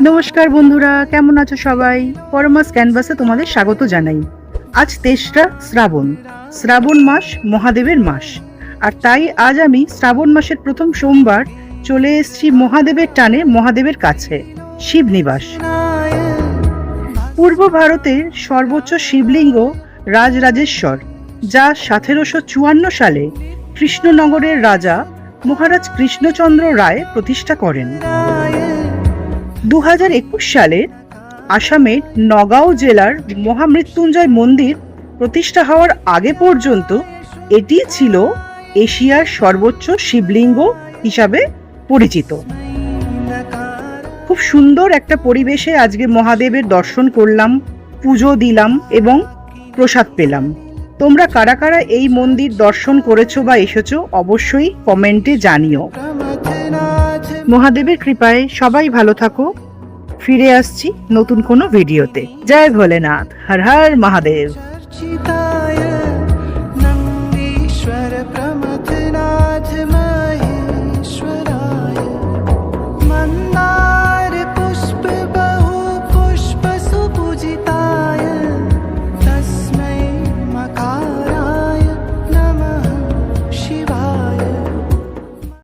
নমস্কার বন্ধুরা, কেমন আছো সবাই? পরমাস ক্যানভাসে তোমাদের স্বাগত জানাই। আজ ৩রা শ্রাবণ, শ্রাবণ মাস মহাদেবের মাস। আর তাই আজ আমি শ্রাবণ মাসের প্রথম সোমবার চলে এসেছি মহাদেবের টানে, মহাদেবের কাছে, শিবনিবাস। পূর্ব ভারতের সর্বোচ্চ শিবলিঙ্গ রাজরাজেশ্বর, যা ১৭৫৪ সালে কৃষ্ণনগরের রাজা মহারাজ কৃষ্ণচন্দ্র রায় প্রতিষ্ঠা করেন। ২০২১ সালে আসামের নগাঁও জেলার মহামৃত্যুঞ্জয় মন্দির প্রতিষ্ঠা হওয়ার আগে পর্যন্ত এটি ছিল এশিয়ার সর্বোচ্চ শিবলিঙ্গ হিসাবে পরিচিত। খুব সুন্দর একটা পরিবেশে আজকে মহাদেবের দর্শন করলাম, পুজো দিলাম এবং প্রসাদ পেলাম। তোমরা কারা কারা এই মন্দির দর্শন করেছো বা এসেছো অবশ্যই কমেন্টে জানিও। মহাদেবের কৃপায় সবাই ভালো থাকো। ফিরে আসছি নতুন কোনো ভিডিওতে। জয় ভোলেনাথ, হর হর মহাদেব।